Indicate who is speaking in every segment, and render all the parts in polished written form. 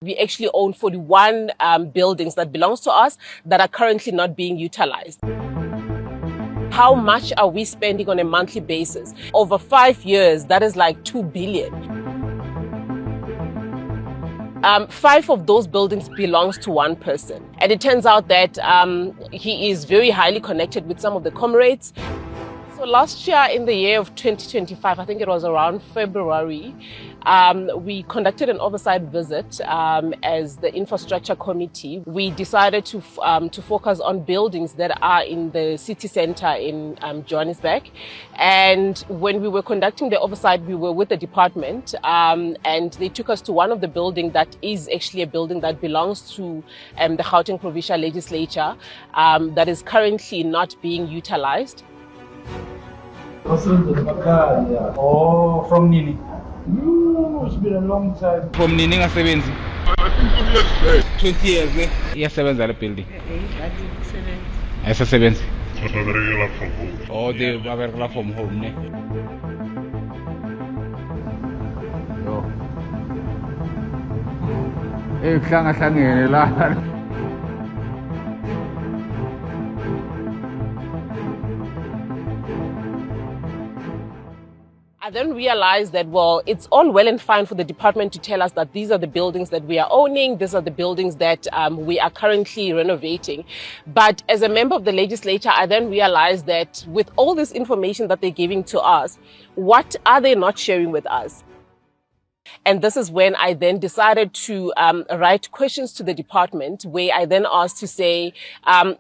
Speaker 1: We actually own 41 buildings that belongs to us that are currently not being utilized. How much are we spending on a monthly basis? Over 5 years, that is like 2 billion. 5 of those buildings belongs to one person. And it turns out that he is very highly connected with some of the comrades. So last year, in the year of 2025, I think it was around February, we conducted an oversight visit as the infrastructure committee. We decided to focus on buildings that are in the city center in Johannesburg. And when we were conducting the oversight, we were with the department and they took us to one of the buildings that is actually a building that belongs to the Gauteng Provincial Legislature that is currently not being utilized.
Speaker 2: Oh, from Nini. It's been a long time.
Speaker 3: From Nini ngasebenzi. I think 2 years. 20 years iyasebenza le building. Ayisasebenzi. Oh, they baberekela from home ne. Yo. Kuhlangene la.
Speaker 1: I then realized that, well, it's all well and fine for the department to tell us that these are the buildings that we are owning, these are the buildings that we are currently renovating. But as a member of the legislature, I then realized that with all this information that they're giving to us, what are they not sharing with us? And this is when I then decided to write questions to the department, where I then asked to say,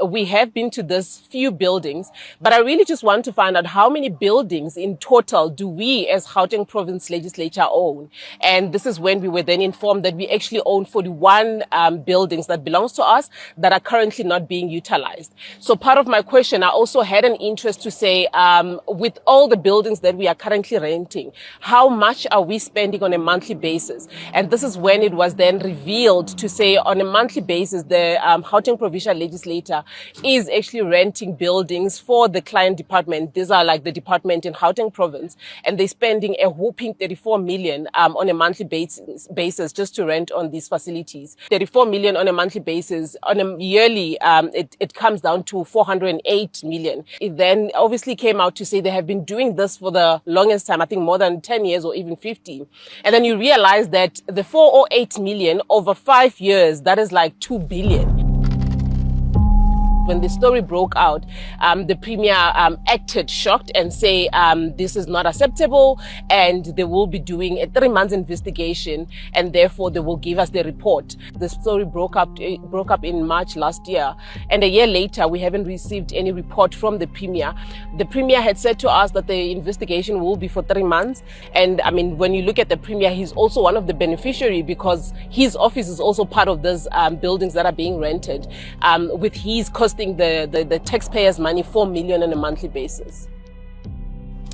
Speaker 1: we have been to this few buildings, but I really just want to find out how many buildings in total do we as Gauteng Province Legislature own. And this is when we were then informed that we actually own 41 buildings that belongs to us that are currently not being utilized. So part of my question, I also had an interest to say, with all the buildings that we are currently renting, how much are we spending on a monthly basis? And this is when it was then revealed to say on a monthly basis, the Gauteng Provincial Legislature is actually renting buildings for the client department. These are like the department in Gauteng Province, and they're spending a whopping 34 million on a monthly basis just to rent on these facilities. 34 million on a monthly basis. On a yearly, it comes down to 408 million. It then obviously came out to say they have been doing this for the longest time, I think more than 10 years or even 15. And then you realize that the 408 million over 5 years, that is like 2 billion. When the story broke out, the Premier acted shocked and say this is not acceptable and they will be doing a 3-month investigation and therefore they will give us the report. The story broke up in March last year, and a year later we haven't received any report from the Premier. The Premier had said to us that the investigation will be for 3 months, and I mean, when you look at the Premier, he's also one of the beneficiaries because his office is also part of those buildings that are being rented, with his costing the taxpayers' money 4 million on a monthly basis.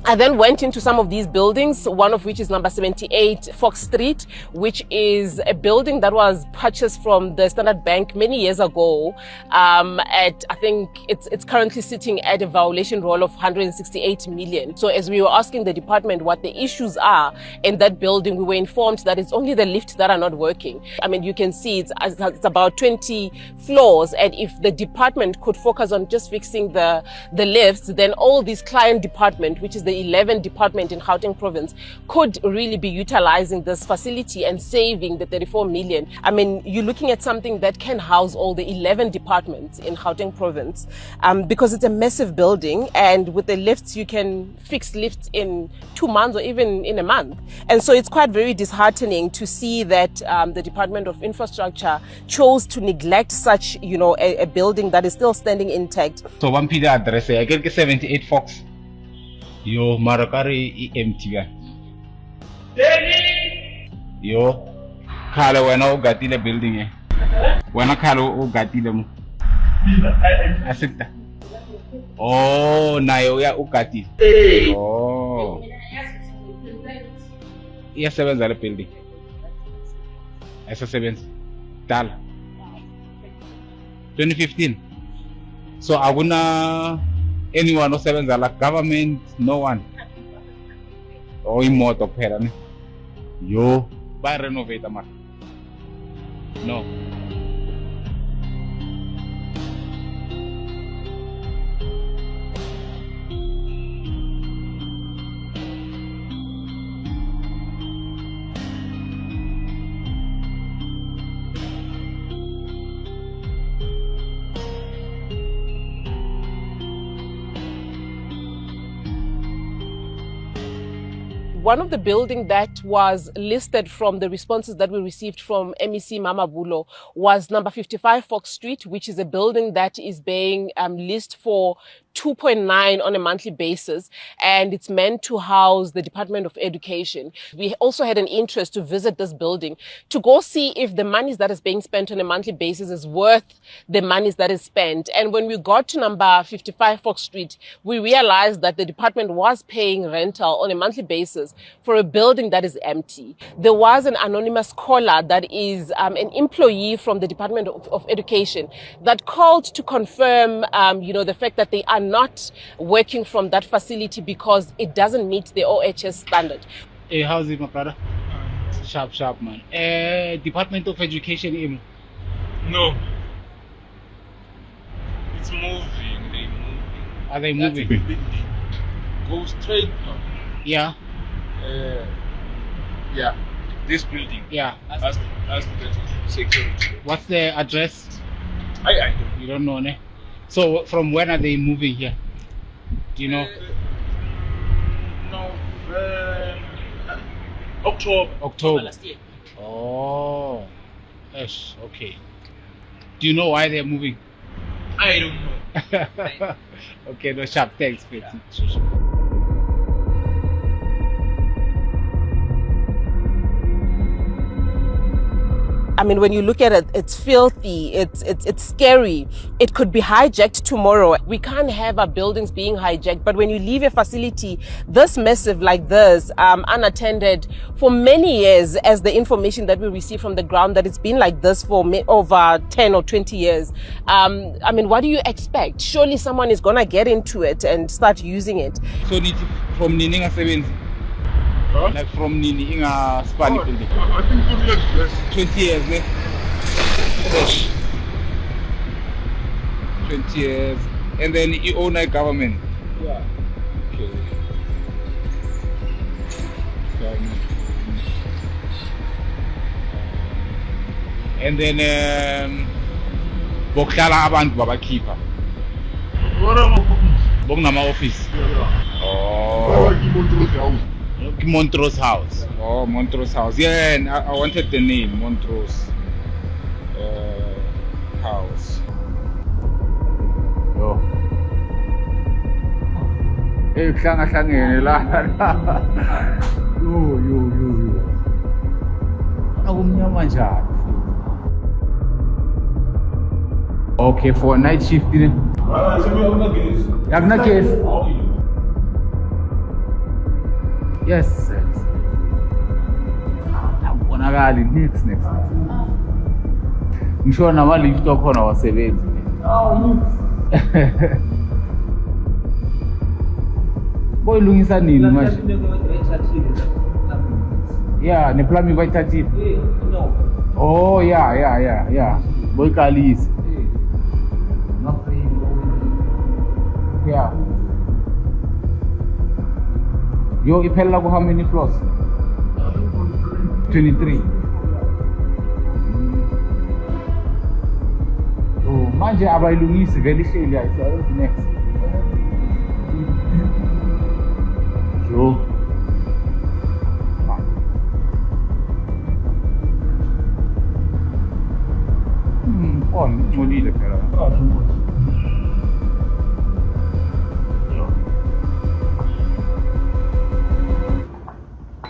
Speaker 1: I then went into some of these buildings, one of which is number 78 Fox Street, which is a building that was purchased from the Standard Bank many years ago. I think it's currently sitting at a valuation roll of 168 million. So as we were asking the department what the issues are in that building, we were informed that it's only the lifts that are not working. I mean, you can see it's about 20 floors, and if the department could focus on just fixing the lifts, then all these client department, which is the 11 department in Gauteng Province, could really be utilizing this facility and saving the 34 million. I mean, you're looking at something that can house all the 11 departments in Gauteng Province, because it's a massive building, and with the lifts, you can fix lifts in 2 months or even in a month. And so it's quite very disheartening to see that the Department of Infrastructure chose to neglect such, a building that is still standing intact.
Speaker 3: So one PD address, I get 78 Fox. Yo, Marakari empty. Yo, Kala wena ugatile building wena Kala ugatile mu asita. Oh, nayo ya ugatile. Oh, iyasebenza le building. Ayisasebenza dala 2015. So akuna anyone osebenza la government, no one. Imoto kuphela ne. Yo, ba renovate mara. No.
Speaker 1: One of the buildings that was listed from the responses that we received from MEC Mama Bulo was number 55 Fox Street, which is a building that is being leased for 2.9 on a monthly basis, and it's meant to house the Department of Education. We also had an interest to visit this building to go see if the monies that is being spent on a monthly basis is worth the monies that is spent. And when we got to number 55 Fox Street, we realized that the department was paying rental on a monthly basis for a building that is empty. There was an anonymous caller that is an employee from the Department of Education that called to confirm, the fact that they are not working from that facility because it doesn't meet the OHS standard.
Speaker 3: Hey, how's it, my brother? Sharp, man. Department of Education,
Speaker 4: No. It's moving. They moving.
Speaker 3: Are they moving?
Speaker 4: Go straight now.
Speaker 3: Yeah.
Speaker 4: Yeah. This building.
Speaker 3: Yeah.
Speaker 4: Ask the security.
Speaker 3: What's the address?
Speaker 4: I don't.
Speaker 3: You don't know, ne? So from when are they moving here? Do you know?
Speaker 4: No. October.
Speaker 3: October.
Speaker 4: Last year.
Speaker 3: Oh. Yes. Okay. Do you know why they're moving?
Speaker 4: I don't know.
Speaker 3: Okay, no, sharp. Thanks, mate.
Speaker 1: I mean, when you look at it, it's filthy, it's scary. It could be hijacked tomorrow. We can't have our buildings being hijacked, but when you leave a facility this massive like this, unattended for many years, as the information that we receive from the ground, that it's been like this for over 10 or 20 years. I mean, what do you expect? Surely someone is gonna get into it and start using it.
Speaker 3: So from Nini nga 70?
Speaker 4: Huh?
Speaker 3: Like from Nini inga Spanish building?
Speaker 4: I think
Speaker 3: 20 years, ne? Yes. 20 years. And then you own a government?
Speaker 4: Yeah.
Speaker 3: Okay. Government. And then bokuhlala abantu babakhipha.
Speaker 4: What am
Speaker 3: Bokunama office.
Speaker 4: I?
Speaker 3: Oh.
Speaker 4: House.
Speaker 3: Montrose House. Oh, Montrose House. Yeah, and I wanted the name, Montrose House. Yo. Hey, kuhlangene la. Yo. Akumnyama njani? Okay, for night shift. Yakuna case. Yes. Akubonakali next. Ngisho nama lift okhona wasebenzi. Boyilungisa nini manje? Yeah, ne plumbing bayithathile.
Speaker 2: No.
Speaker 3: Oh, yeah. Boyikalisa. Yeah. Yo, iphelela ku how many floors? 23. Oh, manje abayilungisi vele ihleli ayisayenzi next. Yo. Ngcolile phela.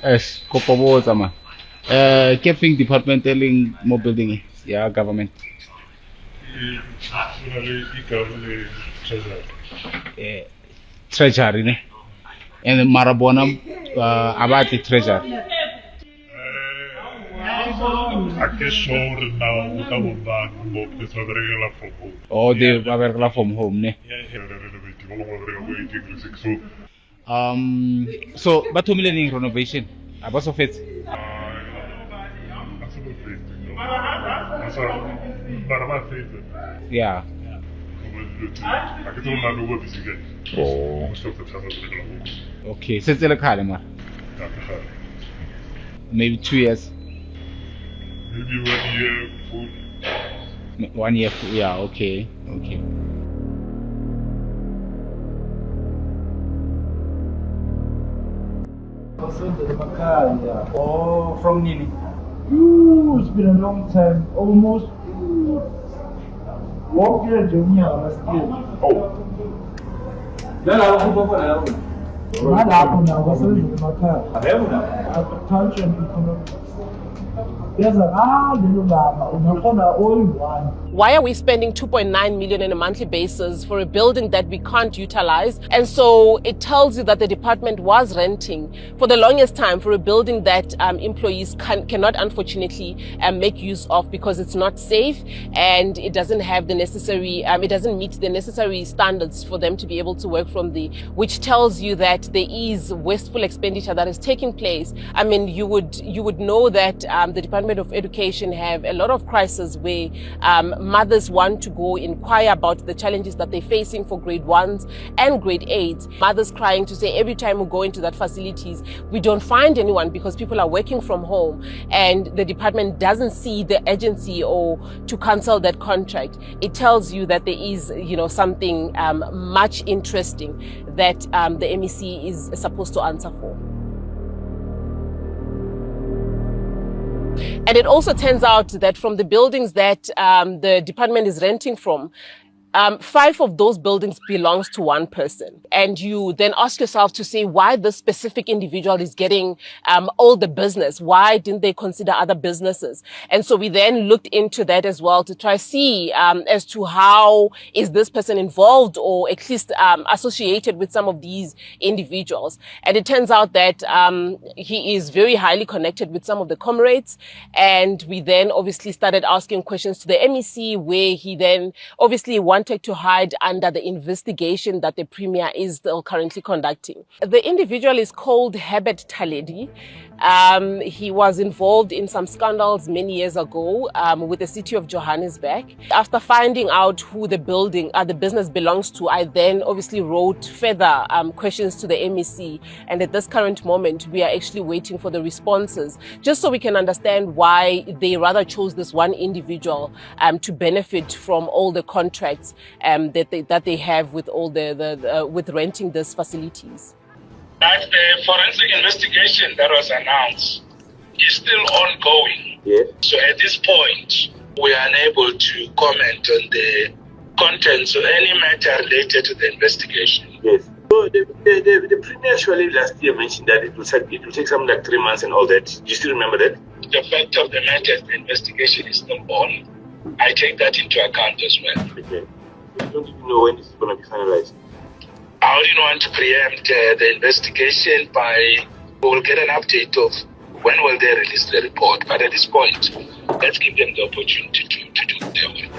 Speaker 3: Yes, kopoboza man. Keeping departmental mo building yeah government. Treasury ne. And marabona about the treasury.
Speaker 4: I can show now what I want back about this other regular from home.
Speaker 3: Oh, they are from home ne. So but 2 million in renovation. About of it.
Speaker 4: So, but I'm not saying that.
Speaker 3: Yeah.
Speaker 4: I can tell you not what this again.
Speaker 3: Oh.
Speaker 4: Most of the time, I'm going to
Speaker 3: Okay. Since the car, man. Maybe 2 years.
Speaker 4: Maybe 1 year.
Speaker 3: 1 year. Yeah. Okay. Okay.
Speaker 2: Oh, from Nili. It's been a long time. Almost. What year junior last year? Oh. Not happen now. What's the matter? Agriculture and economics. There's a old one.
Speaker 1: Why are we spending 2.9 million on a monthly basis for a building that we can't utilize? And so it tells you that the department was renting for the longest time for a building that employees cannot unfortunately make use of because it's not safe and it doesn't have the necessary, it doesn't meet the necessary standards for them to be able to work from the, which tells you that there is wasteful expenditure that is taking place. I mean, you would know that the Department of Education have a lot of crises where mothers want to go inquire about the challenges that they're facing for grade 1s and grade 8s. Mothers crying to say every time we go into that facilities, we don't find anyone because people are working from home and the department doesn't see the agency or to cancel that contract. It tells you that there is, something much interesting that the MEC is supposed to answer for. And it also turns out that from the buildings that the department is renting from, 5 of those buildings belongs to one person. And you then ask yourself to say why this specific individual is getting all the business. Why didn't they consider other businesses? And so we then looked into that as well to try see as to how is this person involved or at least associated with some of these individuals. And it turns out that he is very highly connected with some of the comrades. And we then obviously started asking questions to the MEC where he then obviously wanted to hide under the investigation that the Premier is still currently conducting. The individual is called Herbert Taledi. He was involved in some scandals many years ago with the city of Johannesburg. After finding out who the business belongs to, I then obviously wrote further questions to the MEC. And at this current moment, we are actually waiting for the responses, just so we can understand why they rather chose this one individual to benefit from all the contracts that they have with all with renting these facilities.
Speaker 5: That the forensic investigation that was announced is still ongoing.
Speaker 6: Yes.
Speaker 5: So at this point, we are unable to comment on the contents of any matter related to the investigation.
Speaker 6: Yes. So the Premier actually last year mentioned that it will take something like 3 months and all that. Do you still remember that?
Speaker 5: The fact of the matter is the investigation is still on. I take that into account as well.
Speaker 6: Okay. You don't even know when this is going to be finalized.
Speaker 5: I wouldn't want to preempt the investigation we will get an update of when will they release the report. But at this point, let's give them the opportunity to do their work.